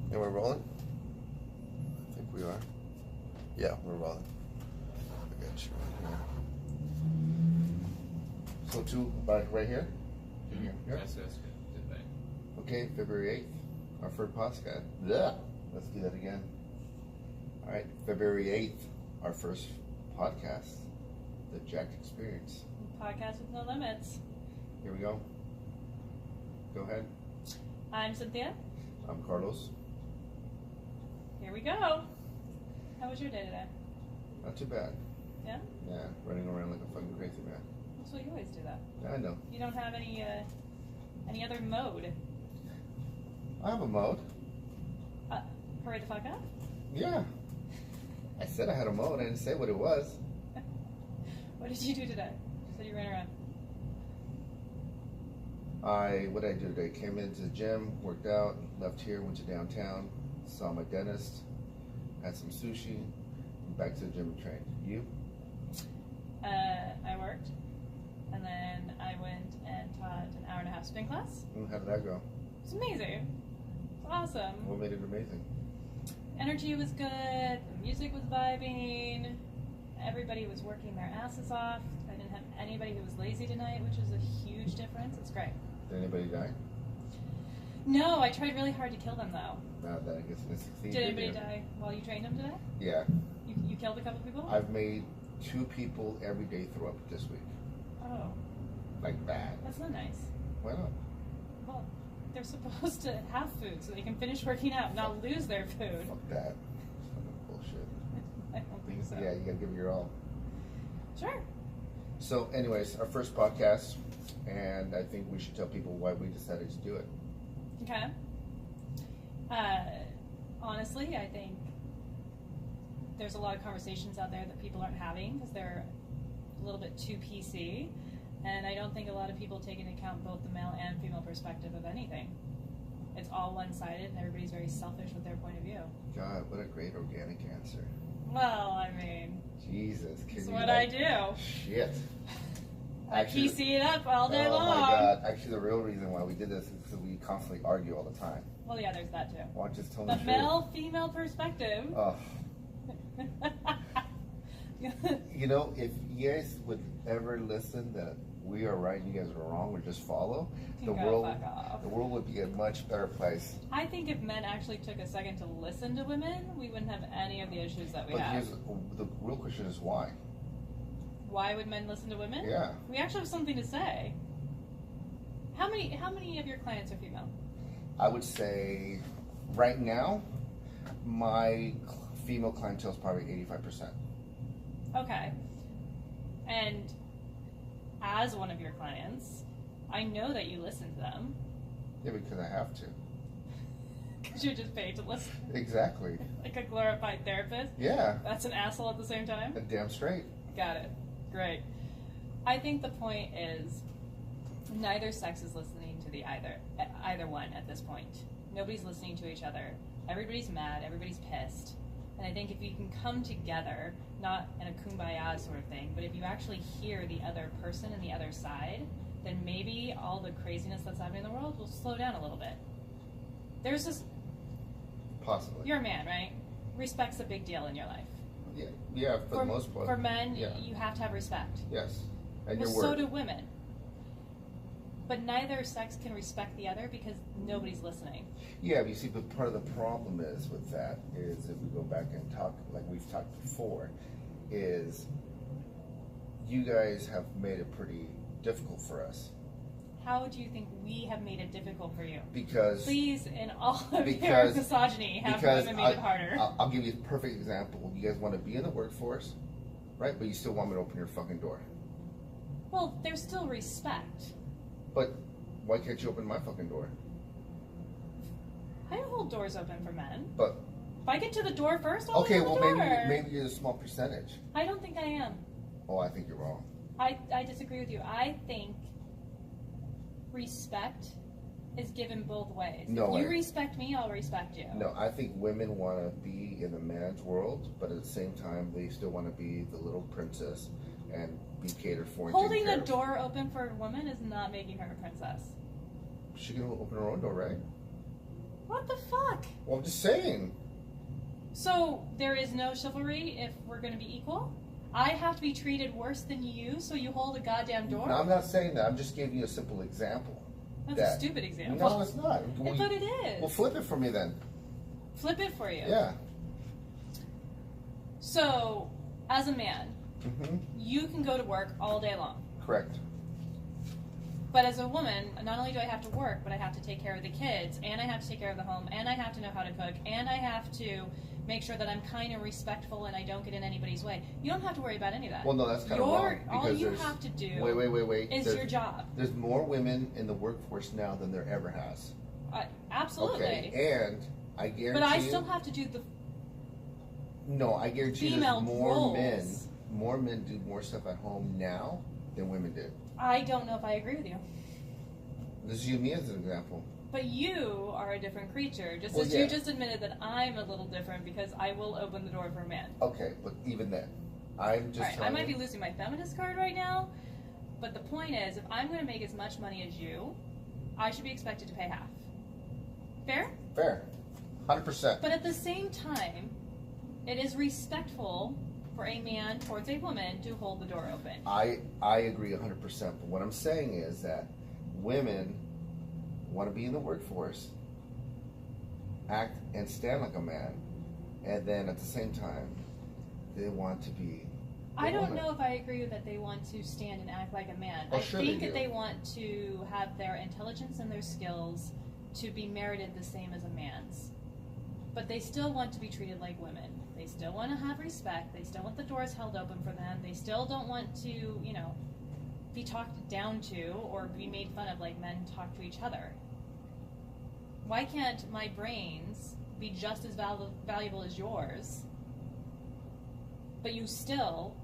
And we're rolling? I think we are. Yeah, we're rolling. I got you right here. So two, right here? Mm-hmm. Yes. Good. Okay, February 8th, our first podcast. Yeah. Let's do that again. All right, February 8th, our first podcast, The Jack Experience. Podcast with no limits. Here we go. Go ahead. I'm Cynthia. I'm Carlos. Here we go. How was your day today? Not too bad. Yeah? Yeah, running around like a fucking crazy man. That's what you always do that. Yeah, I know. You don't have any other mode. I have a mode. Hurry the fuck up? Yeah. I said I had a mode. I didn't say what it was. What did you do today? So you ran around. What did I do today? Came into the gym, worked out, left here, went to downtown, saw my dentist, had some sushi, and back to the gym and trained. You? I worked, and then I went and taught an hour and a half spin class. How did that go? It's amazing. It's awesome. What made it amazing? Energy was good. The music was vibing. Everybody was working their asses off. I didn't have anybody who was lazy tonight, which is a huge difference. It's great. Did anybody die? No, I tried really hard to kill them though. Not that I guess it succeeded. Did anybody die while you trained them today? Yeah. You killed a couple people? I've made 2 people every day throw up this week. Oh. Like bad. That's not nice. Why not? Well, they're supposed to have food so they can finish working out, not lose their food. Fuck that. Fucking bullshit. I don't think so. Yeah, you gotta give it your all. Sure. So, anyways, our first podcast, and I think we should tell people why we decided to do it. Okay. Honestly, I think there's a lot of conversations out there that people aren't having because they're a little bit too PC, and I don't think a lot of people take into account both the male and female perspective of anything. It's all one-sided, and everybody's very selfish with their point of view. God, what a great organic answer. Well, I mean, Jesus, that's what I do. Shit. I PC it up all day long. Oh my God! Actually, the real reason why we did this is because we constantly argue all the time. Well, yeah, there's that too. Why don't you just tell The me male-female perspective. Oh. You know, if you guys would ever listen that we are right and you guys are wrong, or just follow, the world would be a much better place. I think if men actually took a second to listen to women, we wouldn't have any of the issues that we have. But the real question is why? Why would men listen to women? Yeah. We actually have something to say. How many of your clients are female? I would say, right now, my female clientele is probably 85%. Okay. And as one of your clients, I know that you listen to them. Yeah, because I have to. Because you're just paid to listen. Exactly. Like a glorified therapist? Yeah. That's an asshole at the same time? Damn straight. Got it. Great. I think the point is neither sex is listening to the either one at this point. Nobody's listening to each other. Everybody's mad. Everybody's pissed. And I think if you can come together, not in a kumbaya sort of thing, but if you actually hear the other person and the other side, then maybe all the craziness that's happening in the world will slow down a little bit. There's this... Possibly. You're a man, right? Respect's a big deal in your life. Yeah, for the most part. For men, yeah. You have to have respect. Yes. And well, your word. so do women. But neither sex can respect the other because nobody's listening. Yeah, but you see, but part of the problem is with that is if we go back and talk, like we've talked before, is you guys have made it pretty difficult for us. How do you think we have made it difficult for you? Because... Please, in all of your misogyny, have women made it harder. I'll give you a perfect example. You guys want to be in the workforce, right? But you still want me to open your fucking door. Well, there's still respect. But why can't you open my fucking door? I don't hold doors open for men. But if I get to the door first, I'll okay, open the well door. maybe you're a small percentage. I don't think I am. Oh, I think you're wrong. I disagree with you. I think respect is given both ways. No, if you respect me, I'll respect you. No, I think women want to be in the man's world, but at the same time, they still want to be the little princess and be catered for. Holding the door open for a woman is not making her a princess. She can open her own door, right? What the fuck? Well, I'm just saying. So there is no chivalry if we're going to be equal? I have to be treated worse than you, so you hold a goddamn door? No, I'm not saying that. I'm just giving you a simple example. That's a stupid example. No, it's not. But it is. Well, flip it for me then. Flip it for you. Yeah. So, as a man, you can go to work all day long. Correct. But as a woman, not only do I have to work, but I have to take care of the kids, and I have to take care of the home, and I have to know how to cook, and I have to make sure that I'm kind and respectful and I don't get in anybody's way. You don't have to worry about any of that. Well, no, that's kind of wrong. All you have to do Wait. is your job. There's more women in the workforce now than there ever has. Absolutely. Okay, and I guarantee But I still have to do the No, I guarantee there's female more roles. More men do more stuff at home now than women did. I don't know if I agree with you. This is you and me as an example. But you are a different creature, just Well, as yeah. you just admitted that I'm a little different because I will open the door for a man. Okay, but even then, I'm just All right, telling I might you. be losing my feminist card right now, but the point is, if I'm going to make as much money as you, I should be expected to pay half. Fair? Fair. 100%. But at the same time, it is respectful for a man towards a woman to hold the door open. I agree 100%. But what I'm saying is that women want to be in the workforce, act and stand like a man, and then at the same time, they want to be. I don't know if I agree with that they want to stand and act like a man. Oh, I sure think they that do. they want to have their intelligence and their skills to be merited the same as a man's. But they still want to be treated like women. They still want to have respect. They still want the doors held open for them. They still don't want to, be talked down to or be made fun of like men talk to each other. Why can't my brains be just as valuable as yours, but you still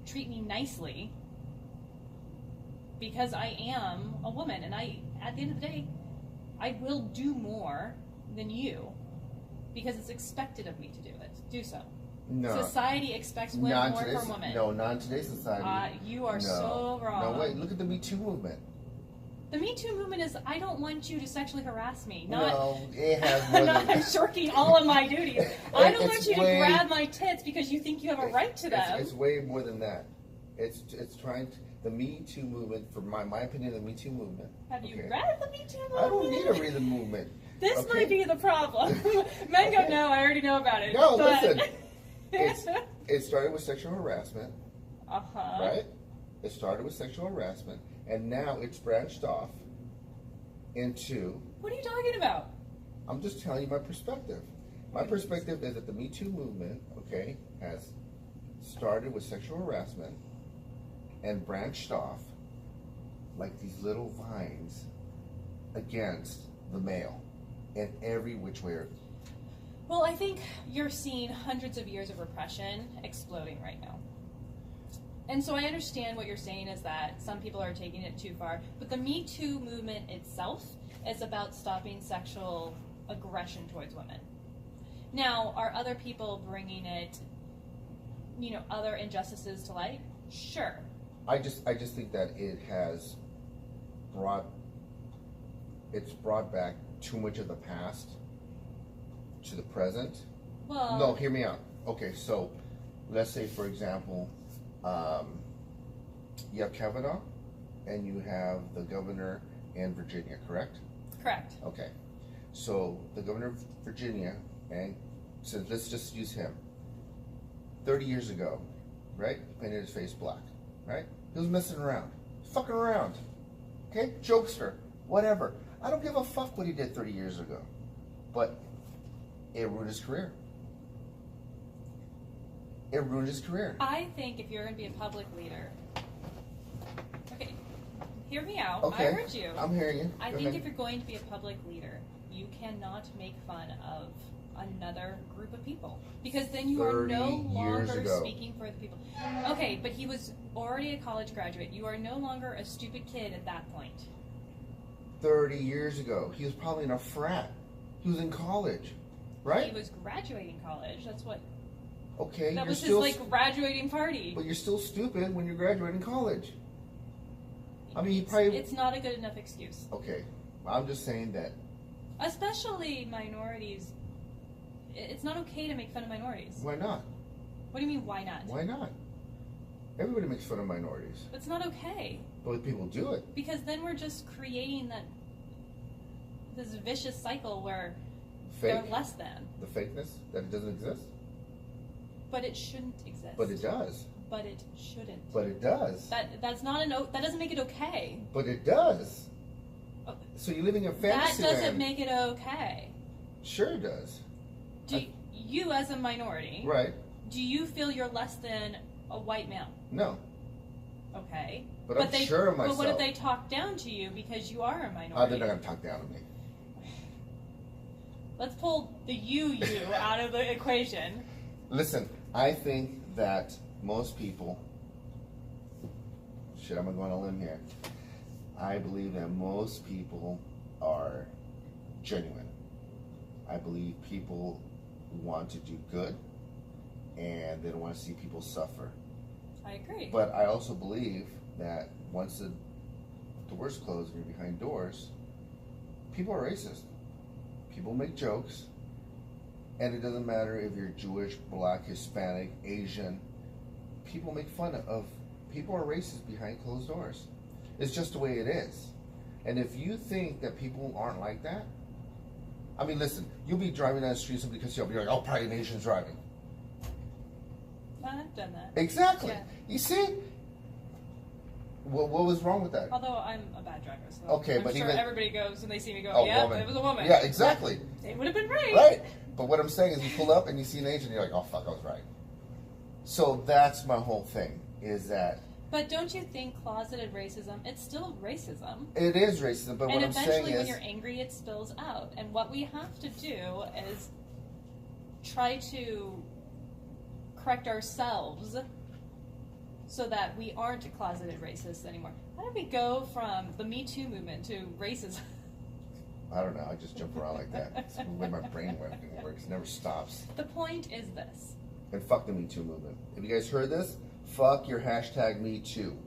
treat me nicely because I am a woman, and at the end of the day, I will do more than you because it's expected of me to do so. No. Society expects women more from women. No, not in today's society. You are No. so wrong. No, wait, look at the Me Too movement. The Me Too movement is, I don't want you to sexually harass me. No, it has more Not than shirking all of my duties. I don't It's want you to way- grab my tits because you think you have a right to them. It's way more than that. It's trying to, the Me Too movement, for my opinion, the Me Too movement. Have you okay. read the Me Too movement? I don't need to read the movement. This okay? might be the problem. Men go, Okay. no, I already know about it. No, but... listen. It started with sexual harassment, Uh-huh. right? It started with sexual harassment, and now it's branched off into. What are you talking about? I'm just telling you my perspective. My perspective is that the Me Too movement, okay, has started with sexual harassment and branched off like these little vines against the male in every which way. Well, I think you're seeing hundreds of years of repression exploding right now. And so I understand what you're saying is that some people are taking it too far, but the Me Too movement itself is about stopping sexual aggression towards women. Now, are other people bringing it, other injustices to light? Sure. I just think that it has brought back too much of the past to the present. Well, No, hear me out. Okay, so let's say, for example, you have Kavanaugh and you have the governor in Virginia, correct? correct. Okay, so the governor of Virginia, and so let's just use him. 30 years ago, right? He painted his face black, right? He was messing around, fucking around. Okay, jokester, whatever. I don't give a fuck what he did 30 years ago, but it ruined his career. It ruined his career. I think if you're going to be a public leader, okay, hear me out. Okay, I heard you. I'm hearing you. I Go think ahead. if you're going to be a public leader, you cannot make fun of another group of people because then you are 30 no years longer ago. speaking for the people. Okay, but he was already a college graduate. You are no longer a stupid kid at that point. 30 years ago, he was probably in a frat. He was in college, right? He was graduating college. That's what. Okay, That you're was still, his graduating party. but you're still stupid when you're graduating college. I mean, he probably. It's not a good enough excuse. Okay, I'm just saying that Especially minorities. It's not okay to make fun of minorities. Why not? What do you mean, why not? Why not? Everybody makes fun of minorities. It's not okay. But people do it. Because then we're just creating this vicious cycle where they're less than. The fakeness that it doesn't exist. But it shouldn't exist. But it does. But it shouldn't. But it does. That doesn't make it okay. But it does. Oh, so you're living in fantasy that doesn't land. make it okay. Sure it does. You as a minority, right? Do you feel you're less than a white male? No. Okay. But I'm sure of myself. But what if they talk down to you because you are a minority? Oh, they're not going to talk down to me. Let's pull the you out of the equation. Listen, I think that most people... Shit, I'm going to go on a limb here. I believe that most people are genuine. I believe people want to do good, and they don't want to see people suffer. I agree. But I also believe that once the doors close and you're behind doors, people are racist. People make jokes, and it doesn't matter if you're Jewish, Black, Hispanic, Asian. People make fun of. People are racist behind closed doors. It's just the way it is. And if you think that people aren't like that, I mean, listen, you'll be driving down the street, somebody cuts you up, you're like, oh, probably an Asian's driving. I've done that. Exactly. Yeah. You see? What was wrong with that? Although I'm a bad driver, so okay, I'm but sure even everybody goes and they see me go, oh, yeah, woman. it was a woman. Yeah, exactly. It would have been right. Right. But what I'm saying is you pull up and you see an Asian, you're like, oh, fuck, I was right. So that's my whole thing, is that... But don't you think closeted racism, it's still racism. It is racism, but what I'm saying is... And eventually when you're angry, it spills out. And what we have to do is try to correct ourselves so that we aren't closeted racists anymore. How did we go from the Me Too movement to racism? I don't know, I just jump around like that. It's the way my brain works, it never stops. The point is this. And fuck the Me Too movement. Have you guys heard this? Fuck your hashtag Me Too.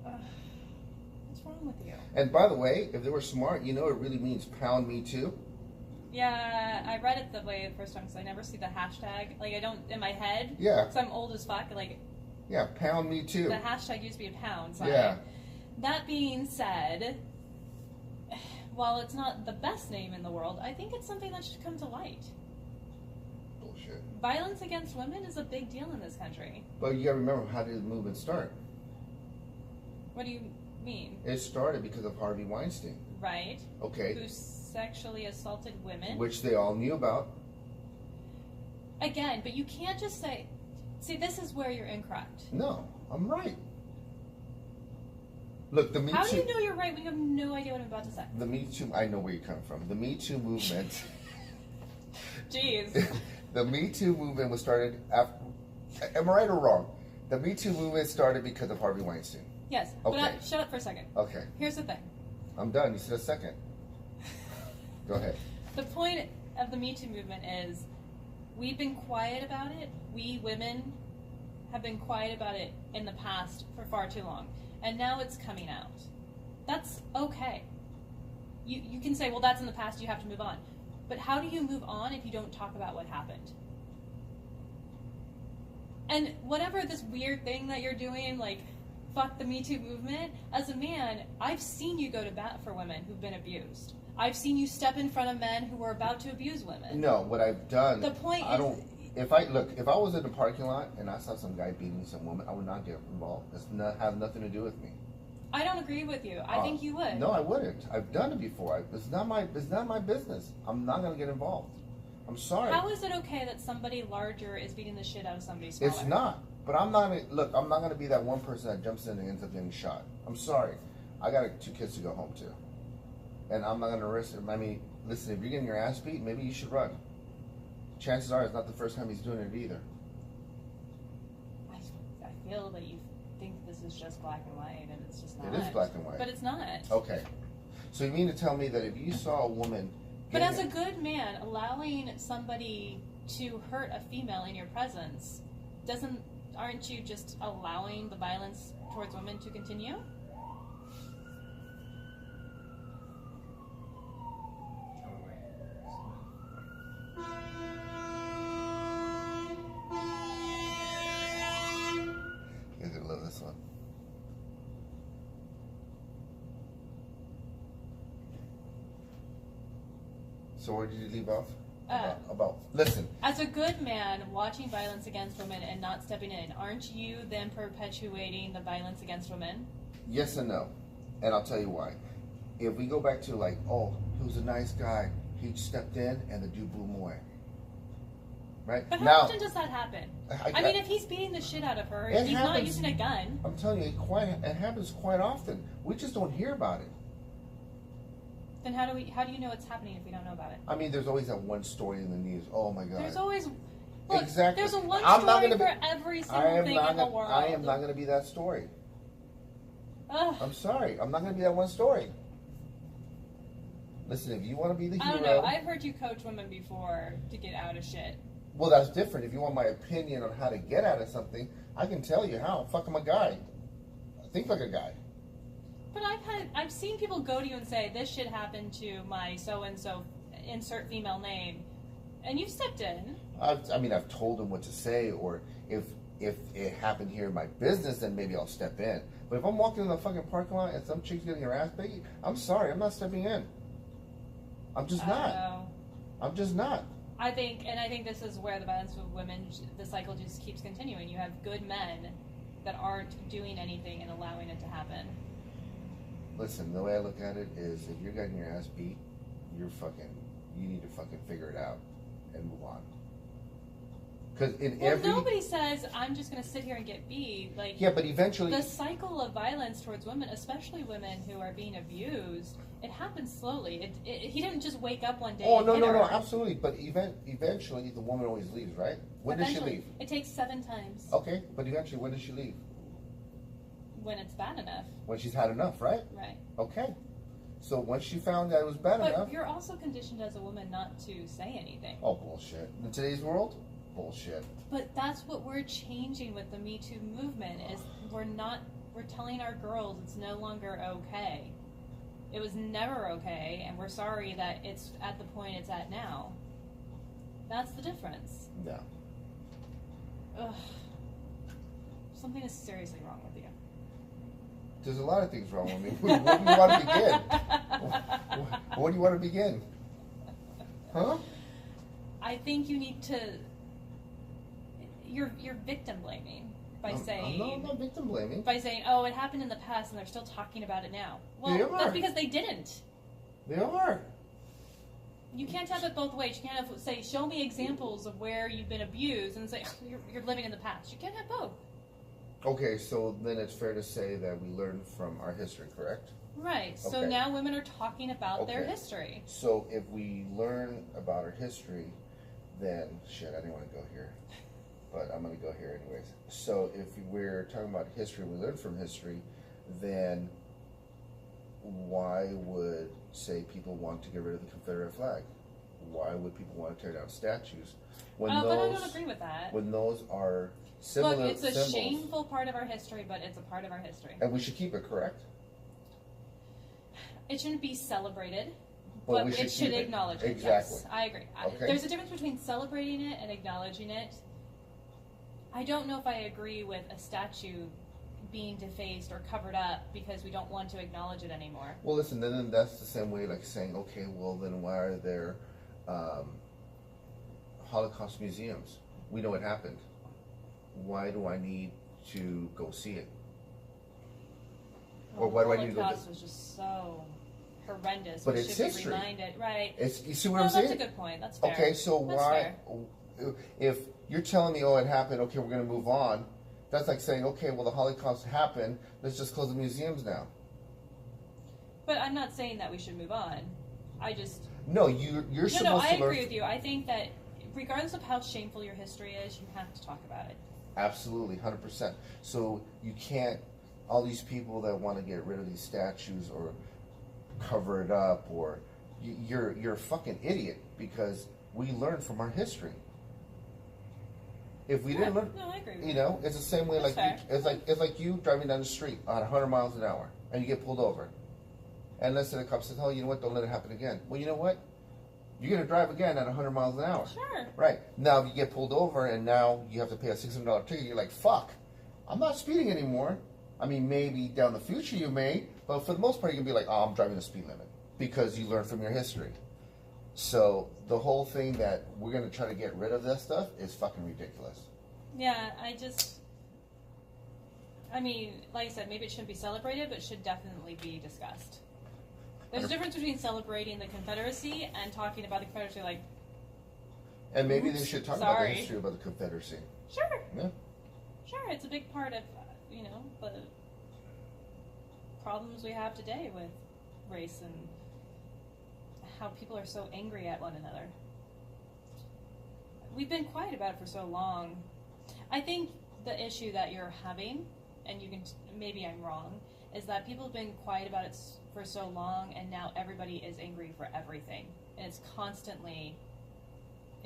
What's wrong with you? And by the way, if they were smart, you know it really means pound Me Too. Yeah, I read it the way the first time because I never see the hashtag. Like, I don't, in my head. Yeah. Because I'm old as fuck. Like, yeah, pound Me Too. The hashtag used to be a pound sign. Yeah. That being said, while it's not the best name in the world, I think it's something that should come to light. Bullshit. Violence against women is a big deal in this country. But you gotta remember, how did the movement start? What do you mean? It started because of Harvey Weinstein. Right. Okay. Who sexually assaulted women. Which they all knew about. Again, but you can't just say... See, this is where you're incorrect. No, I'm right. Look, the Me Too... How do you know you're right when you have no idea what I'm about to say? The Me Too... I know where you're coming from. The Me Too movement... Jeez. The Me Too movement was started after... Am I right or wrong? The Me Too movement started because of Harvey Weinstein. Yes. Okay. But shut up for a second. Okay. Here's the thing. I'm done. You said a second. Go ahead. The point of the Me Too movement is we've been quiet about it. We women have been quiet about it in the past for far too long. And now it's coming out. That's okay. You can say, well, that's in the past, you have to move on. But how do you move on if you don't talk about what happened? And whatever this weird thing that you're doing, like, fuck the Me Too movement, as a man, I've seen you go to bat for women who've been abused. I've seen you step in front of men who were about to abuse women. No, what I've done... The point is... If I was in the parking lot and I saw some guy beating some woman, I would not get involved. It's have nothing to do with me. I don't agree with you. I think you would. No, I wouldn't. I've done it before. It's not my business. I'm not going to get involved. I'm sorry. How is it okay that somebody larger is beating the shit out of somebody smaller? It's not. But I'm not. Look, I'm not going to be that one person that jumps in and ends up getting shot. I'm sorry. I got 2 kids to go home to, and I'm not going to risk it. I mean, listen, if you're getting your ass beat, maybe you should run. Chances are it's not the first time he's doing it either. I feel that you think this is just black and white, and it's just not. It is black and white. But it's not. Okay. So you mean to tell me that if you saw a woman... But as a good man, allowing somebody to hurt a female in your presence, aren't you just allowing the violence towards women to continue? So where did you leave off? About listen. As a good man watching violence against women and not stepping in, aren't you then perpetuating the violence against women? Yes and no, and I'll tell you why. If we go back to like, oh, he was a nice guy, he stepped in and the dude blew him away. Right? But how often does that happen? I mean, if he's beating the shit out of her, he's not using a gun. I'm telling you, it happens quite often. We just don't hear about it. Then how do you know it's happening if we don't know about it? I mean, there's always that one story in the news. Oh my God. There's always exactly. There's a one story for every single thing in the world. I am not going to be that story. Ugh. I'm sorry. I'm not going to be that one story. Listen, if you want to be the hero, I don't know. I've heard you coach women before to get out of shit. Well, that's different. If you want my opinion on how to get out of something, I can tell you how. Fuck, I'm a guy. I think like a guy. But I've seen people go to you and say, this shit happened to my so-and-so, insert female name, and you've stepped in. I've told them what to say, or if it happened here in my business, then maybe I'll step in. But if I'm walking in the fucking parking lot and some chick's getting her ass beat, I'm sorry, I'm not stepping in. I'm just not. I'm just not. I think this is where the violence with women, the cycle just keeps continuing. You have good men that aren't doing anything and allowing it to happen. Listen, the way I look at it is, if you're getting your ass beat, you need to fucking figure it out and move on. Because nobody says I'm just going to sit here and get beat. Like, yeah, but eventually the cycle of violence towards women, especially women who are being abused, it happens slowly. He didn't just wake up one day. Oh no, absolutely. But eventually the woman always leaves, right? When does she leave? It takes 7 times. Okay, but eventually when does she leave? When it's bad enough. When she's had enough, right? Right. Okay. So once she found that it was bad enough. But you're also conditioned as a woman not to say anything. Oh, bullshit. In today's world? Bullshit. But that's what we're changing with the Me Too movement, is we're telling our girls it's no longer okay. It was never okay, and we're sorry that it's at the point it's at now. That's the difference. Yeah. Ugh. Something is seriously wrong with you. There's a lot of things wrong with me. Where do you want to begin? Where do you want to begin? Huh? I think you need to... You're victim blaming by saying... I'm not victim blaming. By saying, oh, it happened in the past and they're still talking about it now. Well, that's because they didn't. They are. You can't have it both ways. You can't have, say, show me examples of where you've been abused, and say, you're living in the past. You can't have both. Okay, so then it's fair to say that we learn from our history, correct? Right. So now women are talking about their history. So if we learn about our history, then... Shit, I didn't want to go here. But I'm going to go here anyways. So if we're talking about history, we learn from history, then why would, say, people want to get rid of the Confederate flag? Why would people want to tear down statues? But I don't agree with that. When those are similar Look, it's a symbols, shameful part of our history, but it's a part of our history. And we should keep it, correct? It shouldn't be celebrated, but it should acknowledge it. Exactly. Yes, I agree. Okay. There's a difference between celebrating it and acknowledging it. I don't know if I agree with a statue being defaced or covered up because we don't want to acknowledge it anymore. Well, listen, then that's the same way like saying, okay, well, then why are there Holocaust museums? We know it happened. Why do I need to go see it? Well, or why do I need to go? Holocaust was just so horrendous. But we it's should history. Be reminded, right? You see what I'm saying? That's a good point. That's fair. Okay, so that's why? Fair. If you're telling me, oh, it happened, okay, we're going to move on. That's like saying, okay, well, the Holocaust happened. Let's just close the museums now. But I'm not saying that we should move on. I just... No, you're supposed to learn... No, I agree with you. I think that regardless of how shameful your history is, you have to talk about it. Absolutely, 100%. So you can't... All these people that want to get rid of these statues or cover it up, or... You're a fucking idiot, because we learn from our history. If we didn't learn... No, I agree with you know, it's the same way That's it's like you driving down the street at 100 miles an hour, and you get pulled over. And let's say the cop says, oh, you know what, don't let it happen again. Well, you know what? You're going to drive again at 100 miles an hour. Sure. Right. Now, if you get pulled over and now you have to pay a $600 ticket, you're like, fuck, I'm not speeding anymore. I mean, maybe down the future you may, but for the most part, you can be like, oh, I'm driving the speed limit, because you learn from your history. So the whole thing that we're going to try to get rid of that stuff is fucking ridiculous. Yeah, I mean, like I said, maybe it shouldn't be celebrated, but it should definitely be discussed. There's a difference between celebrating the Confederacy and talking about the Confederacy like... And maybe they should talk about the sorry. history about the Confederacy. Sure. Yeah. Sure, it's a big part of, the problems we have today with race and how people are so angry at one another. We've been quiet about it for so long. I think the issue that you're having, and you can, maybe I'm wrong, is that people have been quiet about it for so long, and now everybody is angry for everything. And it's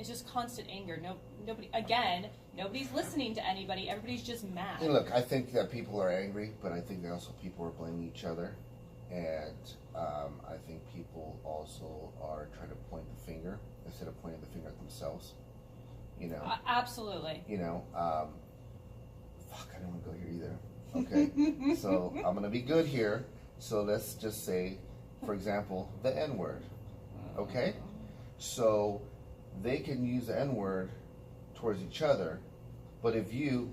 just constant anger. Nobody's listening to anybody. Everybody's just mad. And look, I think that people are angry, but I think that also people are blaming each other. And I think people also are trying to point the finger instead of pointing the finger at themselves. Absolutely. Fuck, I don't want to go here either. Okay, so I'm going to be good here. So let's just say, for example, the N-word. Okay? So they can use the N-word towards each other, but if you,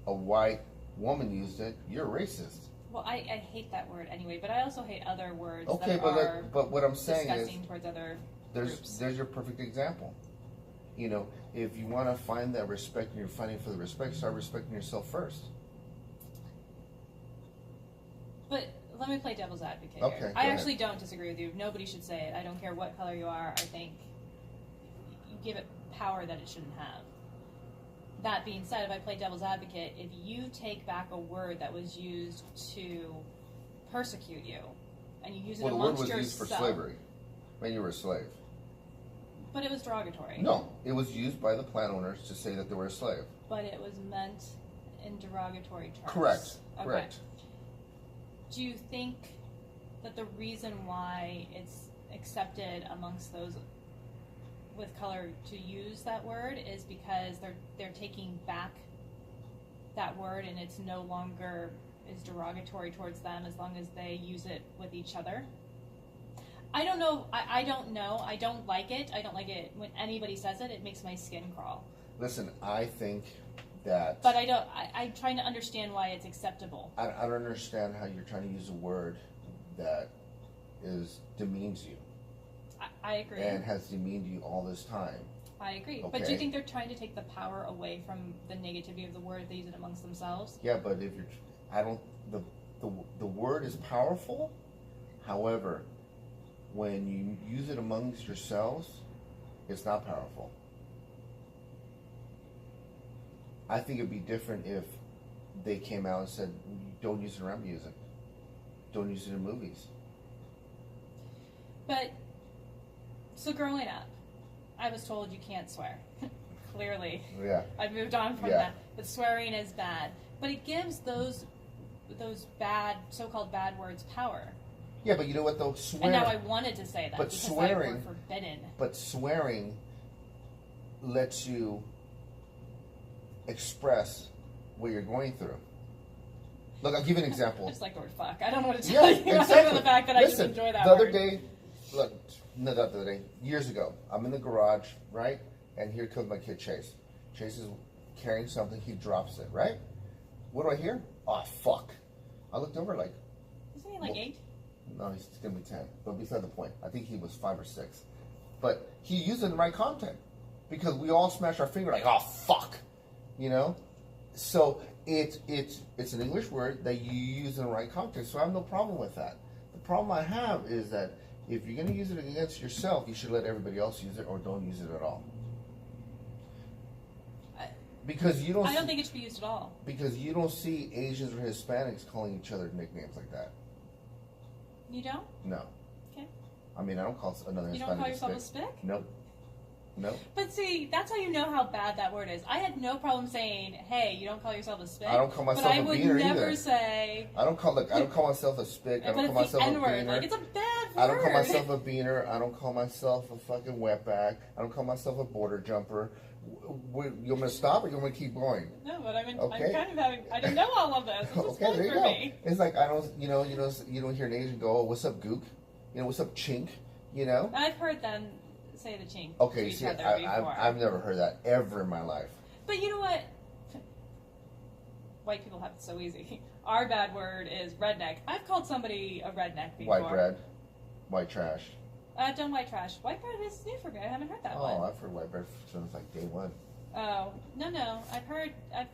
a white woman, used it, you're racist. Well, I hate that word anyway, but I also hate other words okay, that are but what I'm saying disgusting is, towards other groups. There's your perfect example. If you want to find that respect and you're fighting for the respect, start respecting yourself first. But let me play devil's advocate Okay, here. I actually don't disagree with you. Nobody should say it. I don't care what color you are. I think you give it power that it shouldn't have. That being said, if I play devil's advocate, if you take back a word that was used to persecute you, and you use it the word amongst was yourself... used for slavery, when you were a slave. But it was derogatory. No, it was used by the plant owners to say that they were a slave. But it was meant in derogatory terms. Correct. Okay. Correct. Do you think that the reason why it's accepted amongst those with color to use that word is because they're taking back that word and it's no longer is derogatory towards them as long as they use it with each other? I don't know. I don't know. I don't like it. I don't like it when anybody says it. It makes my skin crawl. Listen, I think that... But I don't... I'm trying to understand why it's acceptable. I don't understand how you're trying to use a word that demeans you. I agree. And has demeaned you all this time. I agree. Okay. But do you think they're trying to take the power away from the negativity of the word? They use it amongst themselves? Yeah, but if you're... I don't... The word is powerful. However, when you use it amongst yourselves, it's not powerful. I think it'd be different if they came out and said, don't use it around music. Don't use it in movies. But, so growing up, I was told you can't swear. Clearly. Yeah. I've moved on from that. But swearing is bad. But it gives those bad, so-called bad words power. Yeah, but you know what though? Swearing. And now I wanted to say that but because swearing, they were forbidden. But swearing lets you express what you're going through. Look, I'll give you an example. I just like the word fuck. I don't know what to tell you other than the fact that I just enjoy that the word. other day, look, not the other day, years ago, I'm in the garage, right? And here comes my kid Chase. Chase is carrying something, he drops it, right? What do I hear? Oh, fuck. I looked over like... Isn't he like 8? No, he's going to be 10. But beside the point. I think he was 5 or 6. But he used it in the right content. Because we all smash our finger like, oh, fuck. You know? So it's an English word that you use in the right context. So I have no problem with that. The problem I have is that if you're going to use it against yourself, you should let everybody else use it or don't use it at all. Because you don't... I don't think it should be used at all. Because you don't see Asians or Hispanics calling each other nicknames like that. You don't? No. Okay. I mean, I don't call another Hispanic. You don't call yourself a spick? Nope. Nope. But see, that's how you know how bad that word is. I had no problem saying, "Hey, you don't call yourself a spick." I don't call myself a beaner either. But I would never say. I don't call myself a spick. I don't call myself a beaner. Like, it's a bad word. I don't call myself a beaner. I don't call myself a fucking wetback. I don't call myself a border jumper. You want me to stop or you want me to keep going? No, but I mean, okay. I'm kind of having. I didn't know all of this. This okay, there you for go. Me. It's like I don't, you don't hear an Asian go, oh, "What's up, gook?" You know, "What's up, chink?" You know. I've heard them say the chink Okay, to each see, other before. I've never heard that ever in my life. But you know what? White people have it so easy. Our bad word is redneck. I've called somebody a redneck before. White bread, white trash. I've done white trash. White bread is new for me. I haven't heard that one. Oh, I've heard white bread since like day one. Oh, no. I've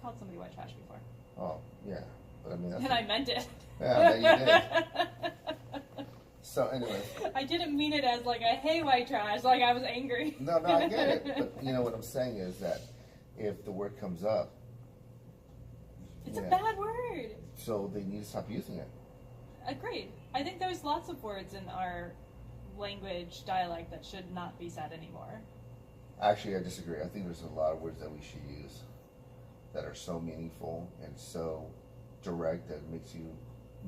called somebody white trash before. Oh, yeah. But I mean, that's And I meant it. Yeah, that you did. So, anyway. I didn't mean it as like a hey white trash, like I was angry. No, I get it. But you know what I'm saying is that if the word comes up, it's a bad word. So they need to stop using it. Agreed. I think there's lots of words in our language dialect that should not be said anymore. Actually, I disagree. I think there's a lot of words that we should use that are so meaningful and so direct that it makes you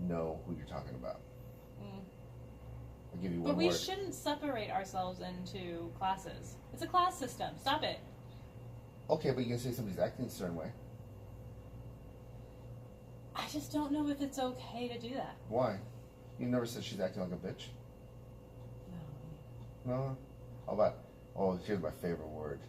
know who you're talking about. I'll give you one But we word. shouldn't separate ourselves into classes. It's a class system. Stop it. Okay, but you can say somebody's acting a certain way. I just don't know if it's okay to do that. Why? You never said she's acting like a bitch. No? How about, here's my favorite word.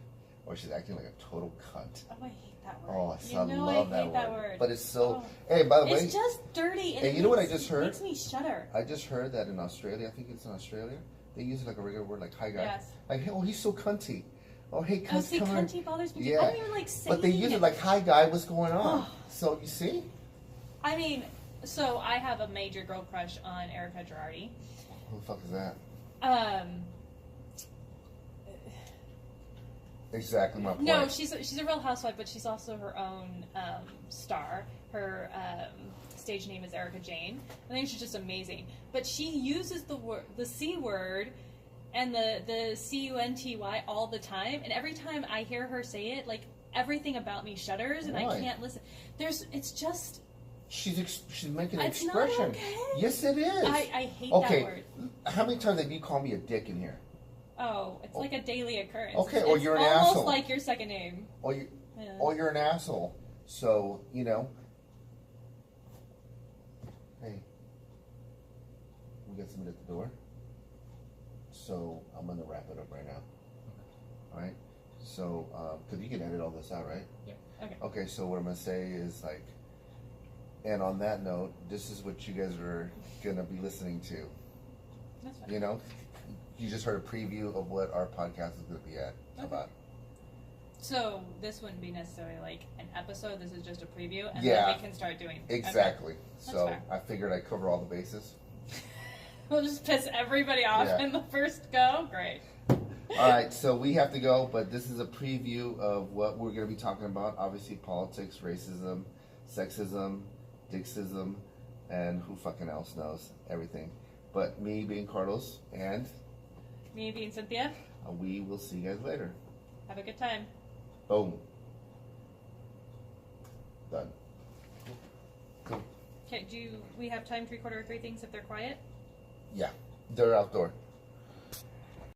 Or she's acting like a total cunt. Oh, I hate that word. I love I hate that word. But it's so... Hey, by the way... It's just dirty. And hey, you know what I just heard? It makes me shudder. I just heard that in Australia, I think it's in Australia, they use it like a regular word, like hi guy. Yes. Like, hey, he's so cunty. Oh, hey, cunt, Oh, see, come on. cunty bothers me too. Yeah. I don't even like saying But they use it like, hi guy, what's going on? So, you see? I mean, so I have a major girl crush on Erica Girardi. Who the fuck is that? Exactly my point. No, she's a Real Housewife, but she's also her own star. Her stage name is Erica Jane. I think she's just amazing. But she uses the C word and the CUNTY all the time. And every time I hear her say it, like everything about me shudders, and Why? I can't listen. It's just. She's making an It's expression. not okay. Yes, it is. I hate okay. that word. How many times have you called me a dick in here? Oh, it's like a daily occurrence. Okay, it's or you're an almost asshole. like your second name. Or you're an asshole. So, you know. Hey. We got somebody at the door. So, I'm going to wrap it up right now. Alright? So, because you can edit all this out, right? Yeah. Okay. Okay, so what I'm going to say is like, and on that note, this is what you guys are going to be listening to. That's fine. You know? You just heard a preview of what our podcast is going to be at about. So this wouldn't be necessarily like an episode. This is just a preview, and Yeah. then we can start doing. Exactly. Okay. So fair. I figured I'd cover all the bases. We'll just piss everybody off Yeah. in the first go. Great. All right, so we have to go, but this is a preview of what we're going to be talking about. Obviously, politics, racism, sexism, dicksism, and who fucking else knows everything. But me being Carlos, and Me being Cynthia. we will see you guys later. Have a good time. Boom. Done. Cool. Okay. Do we have time to record our 3 things if they're quiet? Yeah, they're outdoor.